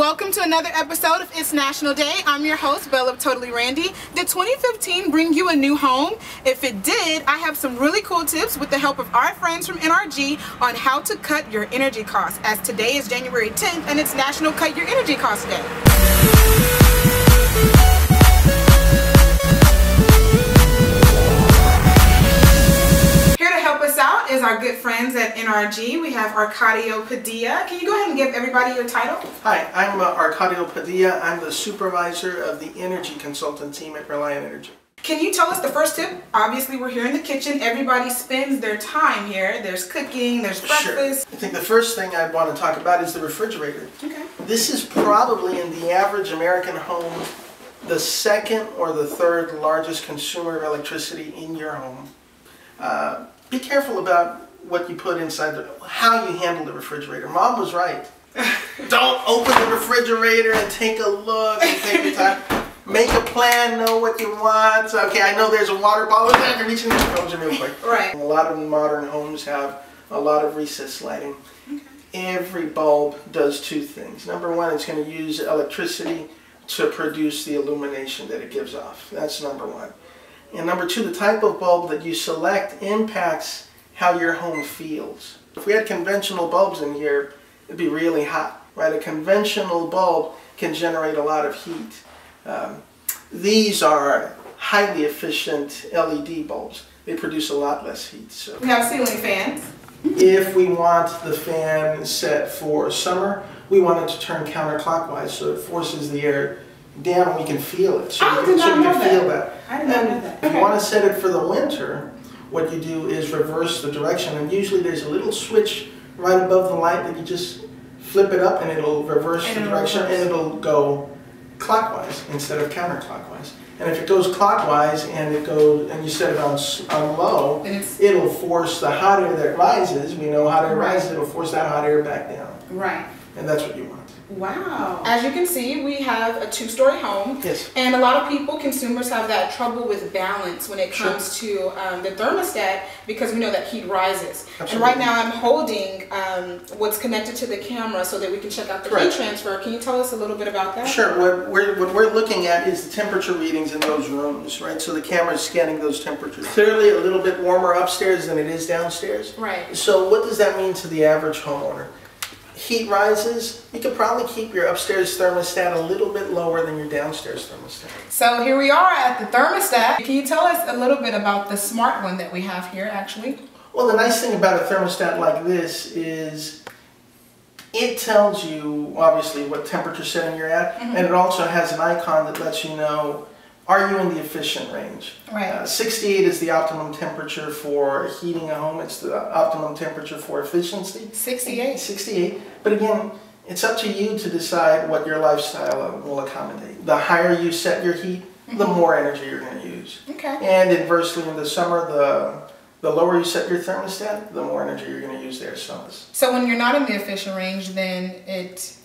Welcome to another episode of It's National Day. I'm your host, Belle of Totally Randie. Did 2015 bring you a new home? If it did, I have some really cool tips with the help of our friends from NRG on how to cut your energy costs, as today is January 10th and it's National Cut Your Energy Costs Day. Is our good friends at NRG. We have Arcadio Padilla. Can you go ahead and give everybody your title? Hi, I'm Arcadio Padilla. I'm the supervisor of the energy consultant team at Reliant Energy. Can you tell us the first tip? Obviously, we're here in the kitchen. Everybody spends their time here. There's cooking, there's breakfast. Sure. I think the first thing I want to talk about is the refrigerator. Okay. This is probably in the average American home the second or the third largest consumer of electricity in your home. Be careful about what you put inside, how you handle the refrigerator. Mom was right. Don't open the refrigerator and take a look and take your time. Make a plan, know what you want. Okay, I know there's a water bottle there. I can reach in the frozen real quick. Right. A lot of modern homes have a lot of recessed lighting. Okay. Every bulb does two things. Number one, it's going to use electricity to produce the illumination that it gives off. That's number one. And number two, the type of bulb that you select impacts how your home feels. If we had conventional bulbs in here, it'd be really hot, right? A conventional bulb can generate a lot of heat. These are highly efficient LED bulbs. They produce a lot less heat. So we have ceiling fans. If we want the fan set for summer, we want it to turn counterclockwise so it forces the air down and we can feel it. So you can feel that. I did not know that. If you want to set it for the winter, what you do is reverse the direction, and usually there's a little switch right above the light that you just flip it up and it'll reverse the direction and it'll go clockwise instead of counterclockwise. And if it goes clockwise and you set it on low, it'll force the hot air that rises. We know hot air rises, it'll force that hot air back down. Right. And that's what you want. Wow. As you can see, we have a two-story home. Yes. And a lot of people, consumers, have that trouble with balance when it comes to the thermostat, because we know that heat rises. Absolutely. And right now I'm holding what's connected to the camera so that we can check out the heat transfer. Can you tell us a little bit about that? Sure. What we're looking at is the temperature readings in those rooms, right? So the camera is scanning those temperatures. Clearly a little bit warmer upstairs than it is downstairs. Right. So what does that mean to the average homeowner? Heat rises, you could probably keep your upstairs thermostat a little bit lower than your downstairs thermostat. So here we are at the thermostat. Can you tell us a little bit about the smart one that we have here, actually? Well, the nice thing about a thermostat like this is it tells you, obviously, what temperature setting you're at, and it also has an icon that lets you know, are you in the efficient range? Right. 68 is the optimum temperature for heating a home. It's the optimum temperature for efficiency. 68? 68. But again, it's up to you to decide what your lifestyle will accommodate. The higher you set your heat, the more energy you're going to use. Okay. And inversely, in the summer, the lower you set your thermostat, the more energy you're going to use there. So when you're not in the efficient range, then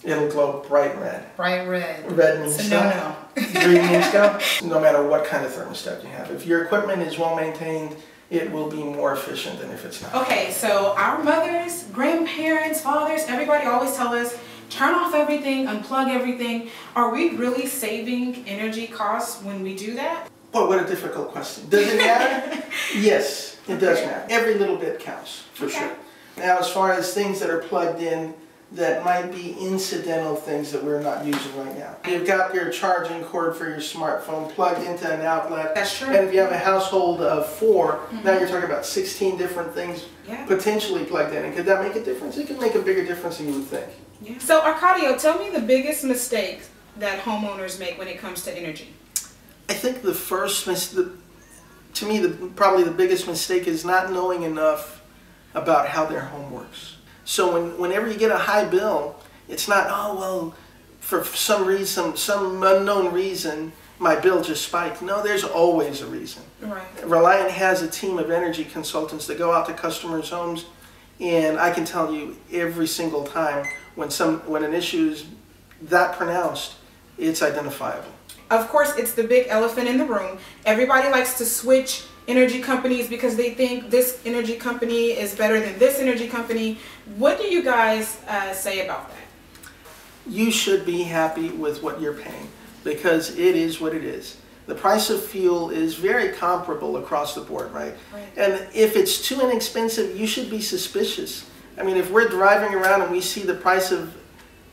it'll glow bright red. Bright red. Red means so no. Green means go. No matter what kind of thermostat you have. If your equipment is well maintained, it will be more efficient than if it's not. Okay, so our mothers, grandparents, fathers, everybody always tell us, turn off everything, unplug everything. Are we really saving energy costs when we do that? Boy, what a difficult question. Does it matter? Yes, it does matter. Every little bit counts, for sure. Now, as far as things that are plugged in that might be incidental things that we're not using right now. You've got your charging cord for your smartphone plugged into an outlet. That's true. And if you have a household of 4, now you're talking about 16 different things potentially plugged in. And could that make a difference? It could make a bigger difference than you would think. Yeah. So, Arcadio, tell me the biggest mistake that homeowners make when it comes to energy. I think the first to me, probably the biggest mistake is not knowing enough about how their home works. So whenever you get a high bill, it's not, oh, well, for some reason, some unknown reason, my bill just spiked. No, there's always a reason. Right. Reliant has a team of energy consultants that go out to customers' homes, and I can tell you every single time when an issue is that pronounced, it's identifiable. Of course, it's the big elephant in the room. Everybody likes to switch energy companies because they think this energy company is better than this energy company. What do you guys say about that? you should be happy with what you're paying, because it is what it is. The price of fuel is very comparable across the board, right? And if it's too inexpensive, you should be suspicious. I mean, if we're driving around and we see the price of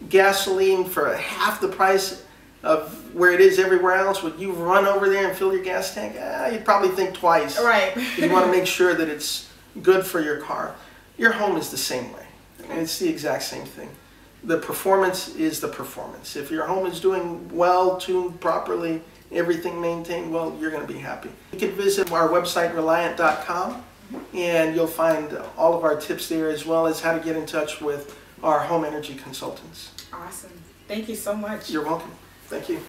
gasoline for half the price of where it is everywhere else, would you run over there and fill your gas tank? You'd probably think twice. Right. You want to make sure that it's good for your car. Your home is the same way. I mean, it's the exact same thing. The performance is the performance. If your home is doing well, tuned properly, everything maintained well, you're going to be happy. You can visit our website, Reliant.com, and you'll find all of our tips there, as well as how to get in touch with our home energy consultants. Awesome. Thank you so much. You're welcome. Thank you.